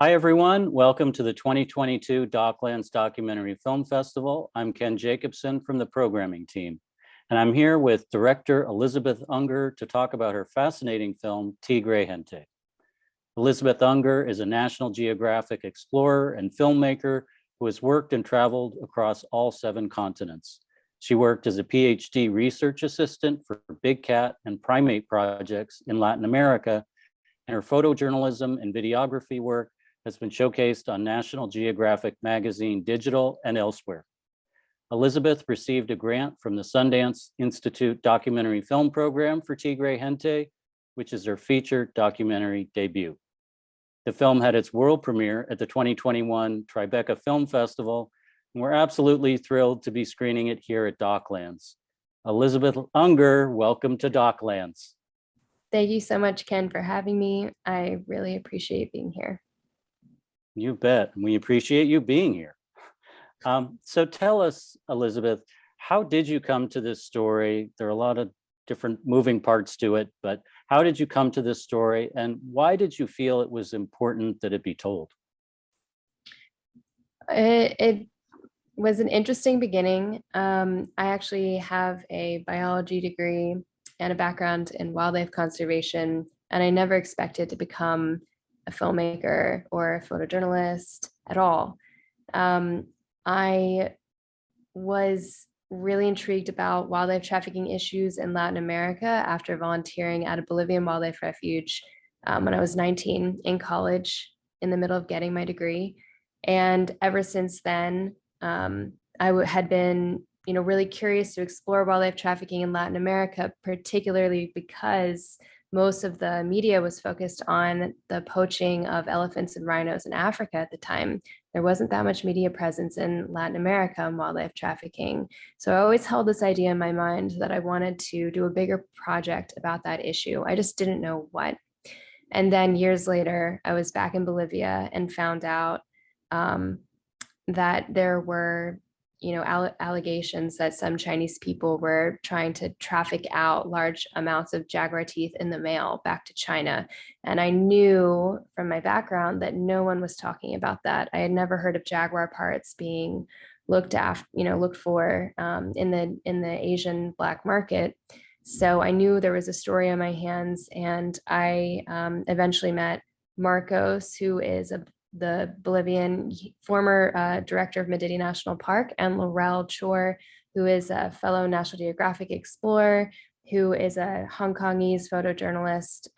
Hi, everyone. Welcome to the 2022 DocLands Documentary Film Festival. I'm Ken Jacobson from the programming team, and I'm here with Director Elizabeth Unger to talk about her fascinating film, TIGRE, Gente. Elizabeth Unger is a National Geographic explorer and filmmaker who has worked and traveled across all 7 continents. She worked as a PhD research assistant for big cat and primate projects in Latin America, and her photojournalism and videography work has been showcased on National Geographic Magazine Digital and elsewhere. Elizabeth received a grant from the Sundance Institute Documentary Film Program for TIGRE, Gente, which is her feature documentary debut. The film had its world premiere at the 2021 Tribeca Film Festival, and we're absolutely thrilled to be screening it here at DocLands. Elizabeth Unger, welcome to DocLands. Thank you so much, Ken, for having me. I really appreciate being here. You bet. We appreciate you being here. So tell us, Elizabeth, how did you come to this story? There are a lot of different moving parts to it, but how did you come to this story, and why did you feel it was important that it be told? It was an interesting beginning. I actually have a biology degree and a background in wildlife conservation, and I never expected to become a filmmaker or a photojournalist at all. I was really intrigued about wildlife trafficking issues in Latin America after volunteering at a Bolivian wildlife refuge when I was 19 in college, in the middle of getting my degree. And ever since then, I had been really curious to explore wildlife trafficking in Latin America, particularly because most of the media was focused on the poaching of elephants and rhinos in Africa at the time. There wasn't that much media presence in Latin America on wildlife trafficking. So I always held this idea in my mind that I wanted to do a bigger project about that issue. I just didn't know what. And then years later, I was back in Bolivia and found out that there were allegations that some Chinese people were trying to traffic out large amounts of jaguar teeth in the mail back to China. And I knew from my background that no one was talking about that. I had never heard of jaguar parts being looked for in the Asian black market. So I knew there was a story on my hands, and I eventually met Marcos, who is the Bolivian former director of Madidi National Park, and Laurel Chor, who is a fellow National Geographic explorer, who is a Hong Kongese photojournalist,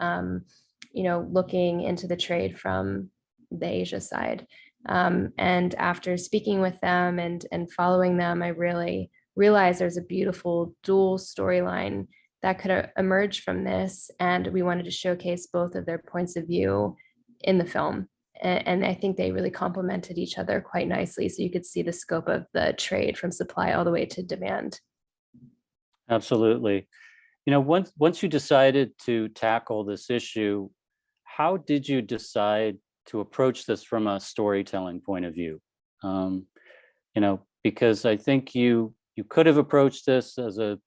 looking into the trade from the Asia side. And after speaking with them and following them, I really realized there's a beautiful dual storyline that could emerge from this. And we wanted to showcase both of their points of view in the film. And I think they really complemented each other quite nicely. So you could see the scope of the trade from supply all the way to demand. Absolutely. Once you decided to tackle this issue, how did you decide to approach this from a storytelling point of view? Because I think you could have approached this as a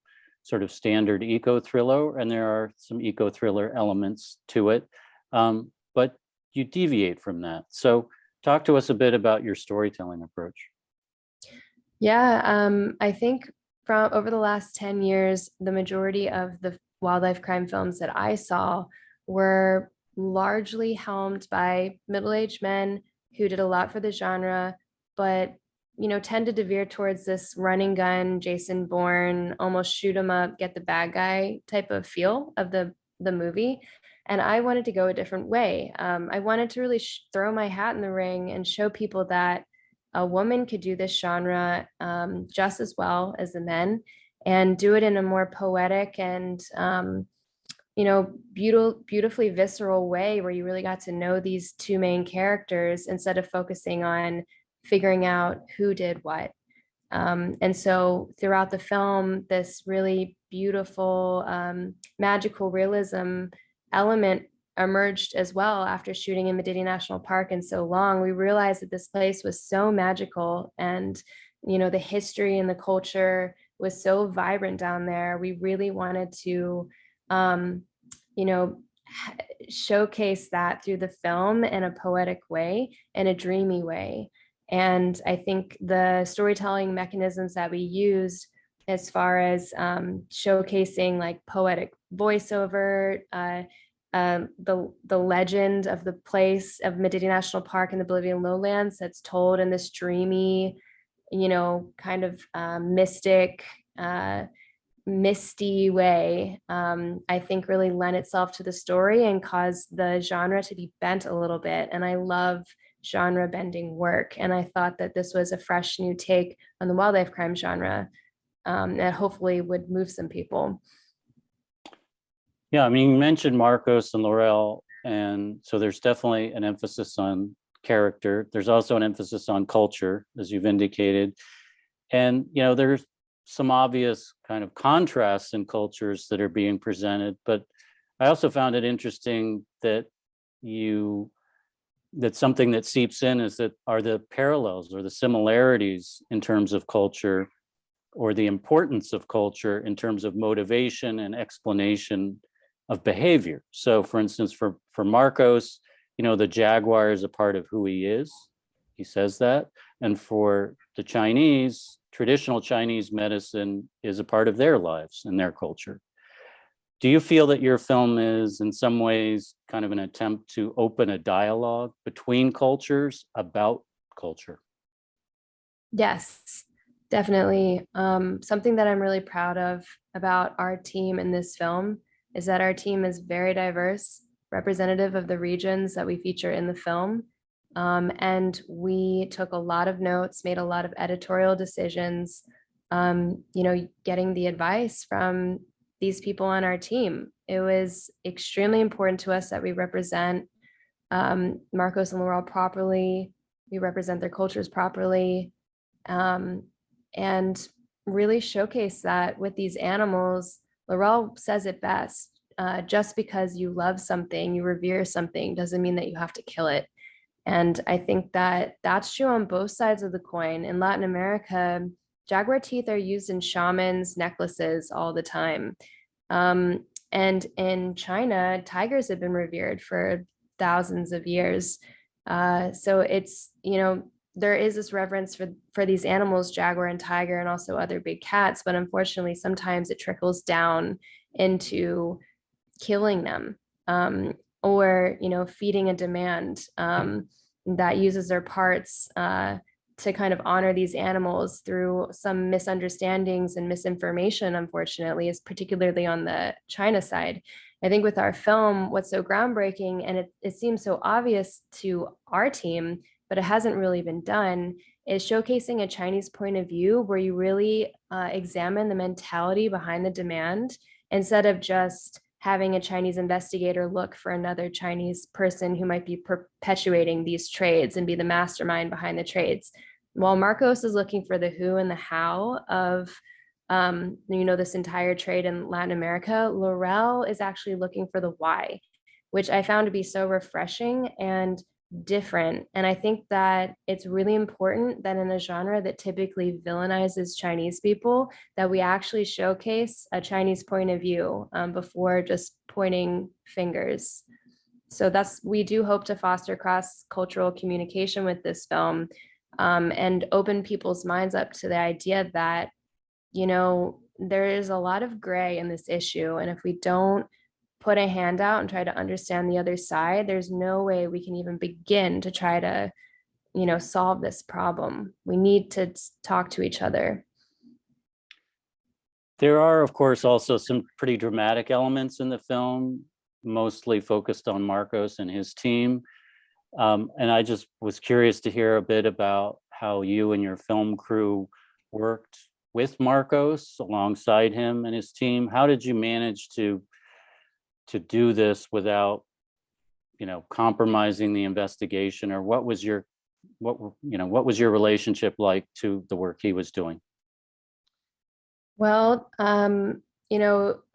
sort of standard eco-thriller, and there are some eco-thriller elements to it, but you deviate from that. So talk to us a bit about your storytelling approach. Yeah, I think from over the last 10 years, the majority of the wildlife crime films that I saw were largely helmed by middle-aged men who did a lot for the genre, but tended to veer towards this running gun, Jason Bourne, almost shoot 'em up, get the bad guy type of feel of the movie. And I wanted to go a different way. I wanted to really throw my hat in the ring and show people that a woman could do this genre just as well as the men, and do it in a more poetic and beautifully visceral way, where you really got to know these two main characters instead of focusing on figuring out who did what. And so throughout the film, this really beautiful magical realism element emerged as well. After shooting in Madidi National Park and so long, we realized that this place was so magical, and the history and the culture was so vibrant down there. We really wanted to showcase that through the film in a poetic way, in a dreamy way. And I think the storytelling mechanisms that we used as far as showcasing like poetic voiceover, the legend of the place of Madidi National Park in the Bolivian lowlands that's told in this dreamy, kind of mystic, misty way, I think really lent itself to the story and caused the genre to be bent a little bit. And I love genre bending work. And I thought that this was a fresh new take on the wildlife crime genre that hopefully would move some people. Yeah, I mean, you mentioned Marcos and Laurel, and so there's definitely an emphasis on character. There's also an emphasis on culture, as you've indicated. And, there's some obvious kind of contrasts in cultures that are being presented, but I also found it interesting that something that seeps in is that are the parallels or the similarities in terms of culture, or the importance of culture in terms of motivation and explanation of behavior. So for instance, for Marcos, the jaguar is a part of who he is. He says that. And for the Chinese, traditional Chinese medicine is a part of their lives and their culture. Do you feel that your film is in some ways kind of an attempt to open a dialogue between cultures about culture? Yes, definitely. Something that I'm really proud of about our team in this film is that our team is very diverse, representative of the regions that we feature in the film. And we took a lot of notes, made a lot of editorial decisions, getting the advice from these people on our team. It was extremely important to us that we represent Marcos and Laurel properly, we represent their cultures properly, and really showcase that with these animals. Laurel says it best, just because you love something, you revere something, doesn't mean that you have to kill it. And I think that that's true on both sides of the coin. In Latin America, jaguar teeth are used in shamans' necklaces all the time. And in China, tigers have been revered for thousands of years. So it's, there is this reverence for these animals, jaguar and tiger, and also other big cats. But unfortunately, sometimes it trickles down into killing them, or feeding a demand that uses their parts to kind of honor these animals through some misunderstandings and misinformation, unfortunately, is particularly on the China side. I think with our film, what's so groundbreaking, and it seems so obvious to our team, but it hasn't really been done, is showcasing a Chinese point of view where you really examine the mentality behind the demand, instead of just having a Chinese investigator look for another Chinese person who might be perpetuating these trades and be the mastermind behind the trades. While Marcos is looking for the who and the how of this entire trade in Latin America, Laurel is actually looking for the why, which I found to be so refreshing and different. And I think that it's really important that in a genre that typically villainizes Chinese people, that we actually showcase a Chinese point of view before just pointing fingers. So we do hope to foster cross-cultural communication with this film, and open people's minds up to the idea that, there is a lot of gray in this issue. And if we don't put a hand out and try to understand the other side, there's no way we can even begin to try to, solve this problem. We need to talk to each other. There are, of course, also some pretty dramatic elements in the film, mostly focused on Marcos and his team. And I just was curious to hear a bit about how you and your film crew worked with Marcos alongside him and his team. How did you manage to do this without, compromising the investigation? Or what was your relationship like to the work he was doing? Well, a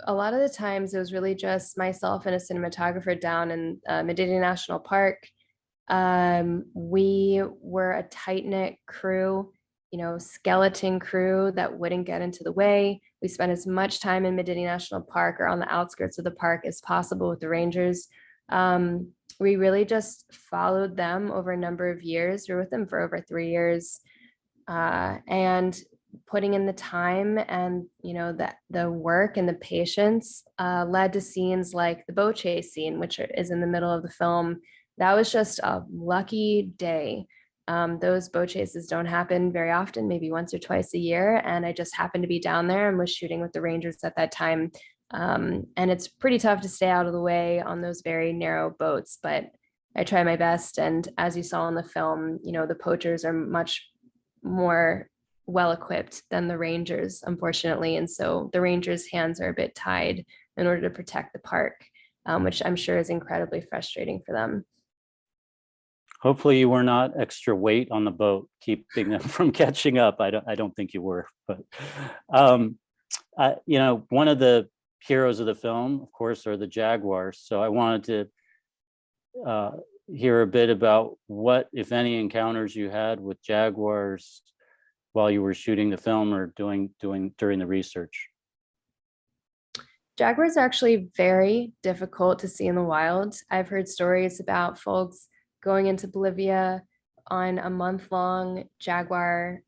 lot of the times it was really just myself and a cinematographer down in Madidi National Park. We were a tight-knit crew. skeleton crew that wouldn't get into the way. We spent as much time in Madidi National Park or on the outskirts of the park as possible with the rangers. We really just followed them over a number of years. We were with them for over 3 years, and putting in the time and the work and the patience led to scenes like the boat chase scene, which is in the middle of the film. That was just a lucky day. Those boat chases don't happen very often, maybe once or twice a year. And I just happened to be down there and was shooting with the Rangers at that time. And it's pretty tough to stay out of the way on those very narrow boats, but I try my best. And as you saw in the film, the poachers are much more well equipped than the Rangers, unfortunately. And so the Rangers' hands are a bit tied in order to protect the park, which I'm sure is incredibly frustrating for them. Hopefully you were not extra weight on the boat, keeping them from catching up. I don't think you were, but one of the heroes of the film, of course, are the jaguars. So I wanted to hear a bit about what, if any, encounters you had with jaguars while you were shooting the film or doing during the research. Jaguars are actually very difficult to see in the wild. I've heard stories about folks going into Bolivia on a month-long jaguar,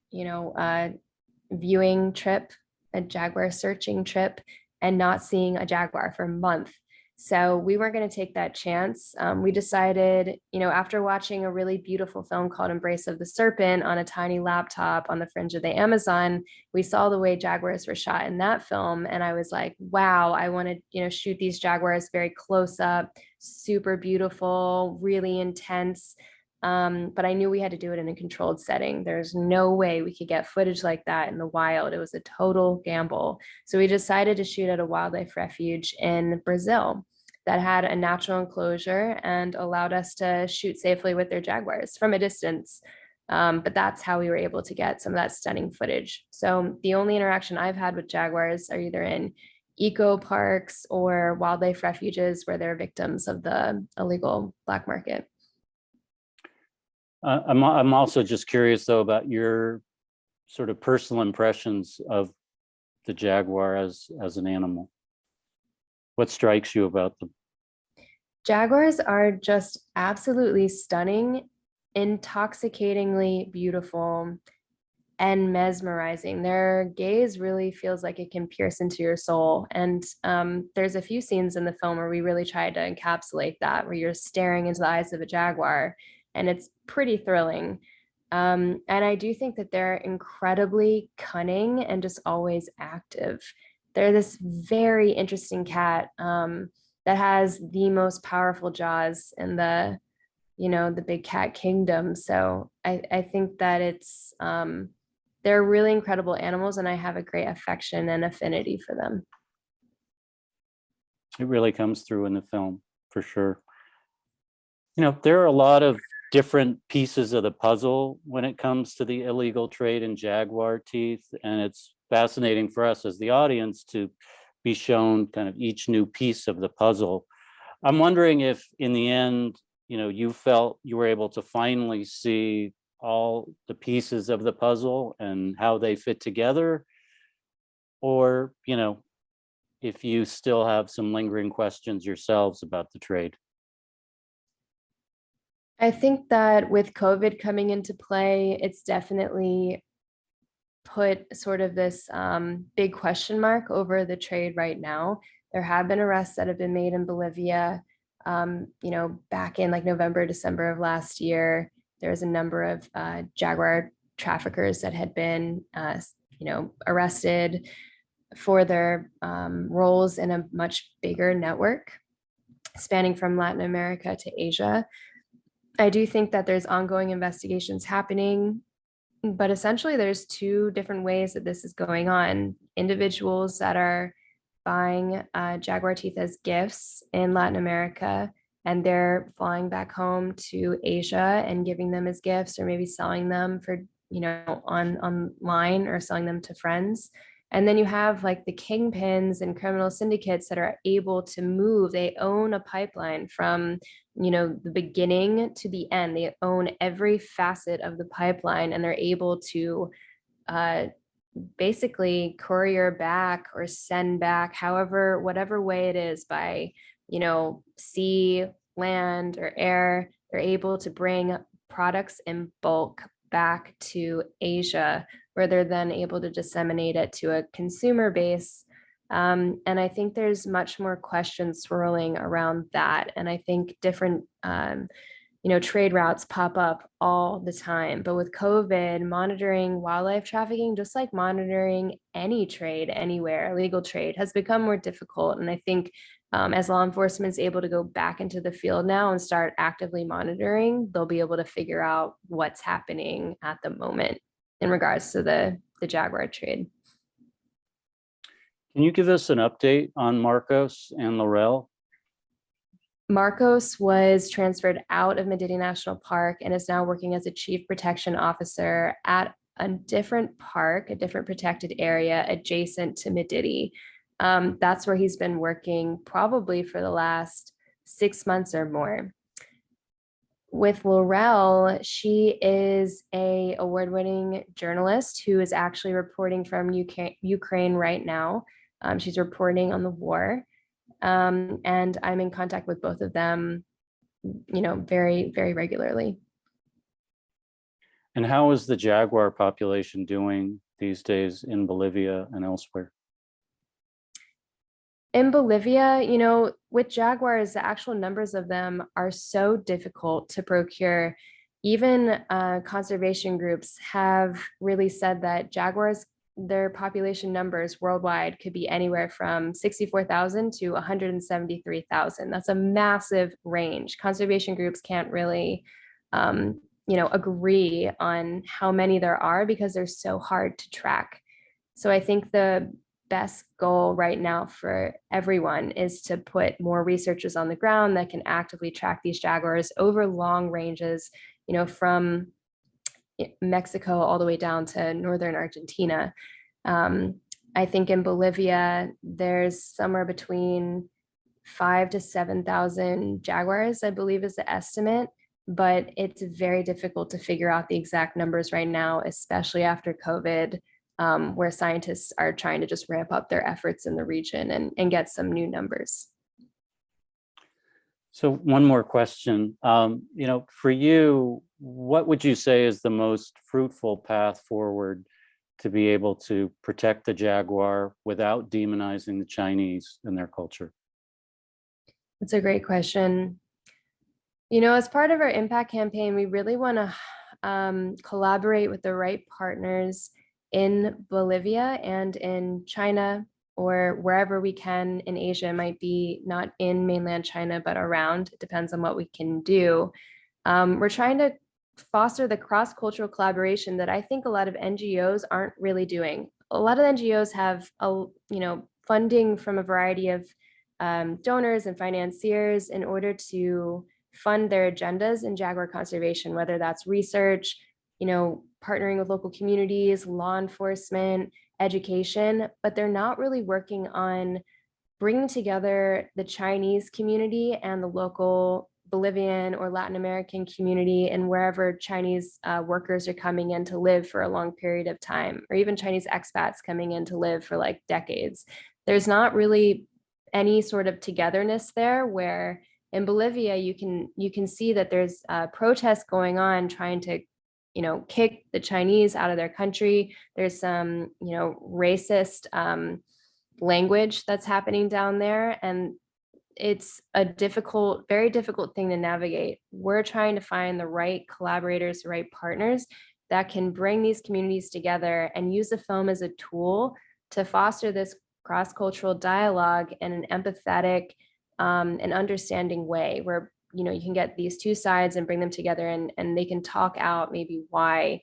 viewing trip, a jaguar searching trip, and not seeing a jaguar for a month. So we weren't going to take that chance. We decided, after watching a really beautiful film called Embrace of the Serpent on a tiny laptop on the fringe of the Amazon, we saw the way jaguars were shot in that film. And I was like, wow, I want to, shoot these jaguars very close up, super beautiful, really intense. But I knew we had to do it in a controlled setting. There's no way we could get footage like that in the wild. It was a total gamble. So we decided to shoot at a wildlife refuge in Brazil that had a natural enclosure and allowed us to shoot safely with their jaguars from a distance. But that's how we were able to get some of that stunning footage. So the only interaction I've had with jaguars are either in eco parks or wildlife refuges where they're victims of the illegal black market. I'm also just curious, though, about your sort of personal impressions of the jaguar as an animal. What strikes you about them? Jaguars are just absolutely stunning, intoxicatingly beautiful, and mesmerizing. Their gaze really feels like it can pierce into your soul. And there's a few scenes in the film where we really tried to encapsulate that, where you're staring into the eyes of a jaguar, and it's pretty thrilling. And I do think that they're incredibly cunning and just always active. They're this very interesting cat that has the most powerful jaws in the big cat kingdom. So I think that it's they're really incredible animals, and I have a great affection and affinity for them. It really comes through in the film, for sure. There are a lot of different pieces of the puzzle when it comes to the illegal trade in jaguar teeth, and it's fascinating for us as the audience to be shown kind of each new piece of the puzzle. I'm wondering if in the end, you felt you were able to finally see all the pieces of the puzzle and how they fit together, or if you still have some lingering questions yourselves about the trade. I think that with COVID coming into play, it's definitely put sort of this big question mark over the trade right now. There have been arrests that have been made in Bolivia, back in like November, December of last year. There was a number of jaguar traffickers that had been, arrested for their roles in a much bigger network spanning from Latin America to Asia. I do think that there's ongoing investigations happening, but essentially there's two different ways that this is going on. Individuals that are buying jaguar teeth as gifts in Latin America, and they're flying back home to Asia and giving them as gifts, or maybe selling them for, online, or selling them to friends. And then you have like the kingpins and criminal syndicates that are able to move. They own a pipeline from, the beginning to the end. They own every facet of the pipeline, and they're able to uh, basically courier back or send back, however, whatever way it is, by, sea, land, or air. They're able to bring products in bulk back to Asia, where they're then able to disseminate it to a consumer base. And I think there's much more questions swirling around that. And I think different trade routes pop up all the time. But with COVID, monitoring wildlife trafficking, just like monitoring any trade anywhere, illegal trade, has become more difficult. And I think as law enforcement is able to go back into the field now and start actively monitoring, they'll be able to figure out what's happening at the moment in regards to the Jaguar trade. Can you give us an update on Marcos and Laurel? Marcos was transferred out of Madidi National Park and is now working as a chief protection officer at a different park, a different protected area adjacent to Madidi. That's where he's been working probably for the last 6 months or more. With Laurel, she is an award-winning journalist who is actually reporting from Ukraine right now. She's reporting on the war. And I'm in contact with both of them, very, very regularly. And how is the jaguar population doing these days in Bolivia and elsewhere? In Bolivia, with jaguars, the actual numbers of them are so difficult to procure. Even conservation groups have really said that jaguars, their population numbers worldwide could be anywhere from 64,000 to 173,000. That's a massive range. Conservation groups can't really, agree on how many there are because they're so hard to track. So I think the best goal right now for everyone is to put more researchers on the ground that can actively track these jaguars over long ranges, from Mexico all the way down to northern Argentina. I think in Bolivia, there's somewhere between 5,000 to 7,000 jaguars, I believe is the estimate, but it's very difficult to figure out the exact numbers right now, especially after COVID, where scientists are trying to just ramp up their efforts in the region and get some new numbers. So one more question, for you, what would you say is the most fruitful path forward to be able to protect the jaguar without demonizing the Chinese and their culture? That's a great question. As part of our impact campaign, we really want to collaborate with the right partners in Bolivia and in China, or wherever we can in Asia. It might be not in mainland China, but around. It depends on what we can do. We're trying to foster the cross-cultural collaboration that I think a lot of NGOs aren't really doing. A lot of NGOs have, funding from a variety of donors and financiers in order to fund their agendas in jaguar conservation, whether that's research, partnering with local communities, law enforcement, education, but they're not really working on bringing together the Chinese community and the local Bolivian or Latin American community, and wherever Chinese workers are coming in to live for a long period of time, or even Chinese expats coming in to live for like decades. There's not really any sort of togetherness there, where in Bolivia, you can see that there's protests going on trying to kick the Chinese out of their country. There's some, racist language that's happening down there. And it's a very difficult thing to navigate. We're trying to find the right collaborators, the right partners that can bring these communities together and use the film as a tool to foster this cross-cultural dialogue in an empathetic and understanding way, where you can get these two sides and bring them together, and they can talk out maybe why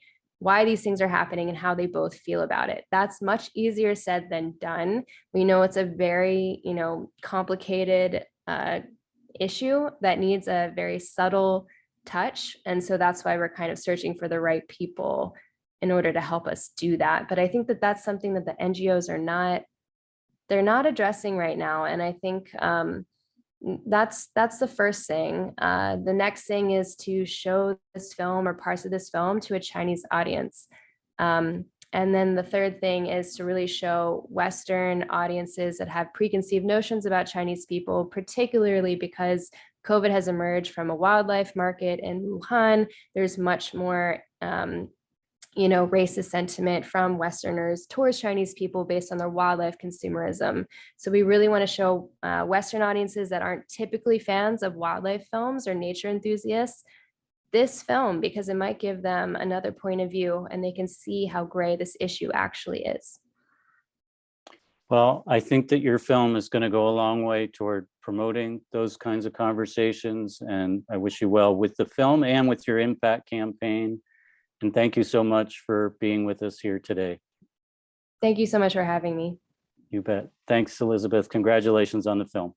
these things are happening and how they both feel about it. That's much easier said than done. We know it's a very complicated issue that needs a very subtle touch, and so that's why we're kind of searching for the right people in order to help us do that. But I think that that's something that the NGOs they're not addressing right now, and I think that's the first thing. The next thing is to show this film or parts of this film to a Chinese audience. And then the third thing is to really show Western audiences that have preconceived notions about Chinese people, particularly because COVID has emerged from a wildlife market in Wuhan. There's much more racist sentiment from Westerners towards Chinese people based on their wildlife consumerism. So we really want to show Western audiences that aren't typically fans of wildlife films or nature enthusiasts this film, because it might give them another point of view and they can see how gray this issue actually is. Well, I think that your film is going to go a long way toward promoting those kinds of conversations, and I wish you well with the film and with your impact campaign. And thank you so much for being with us here today. Thank you so much for having me. You bet. Thanks, Elizabeth. Congratulations on the film.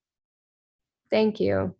Thank you.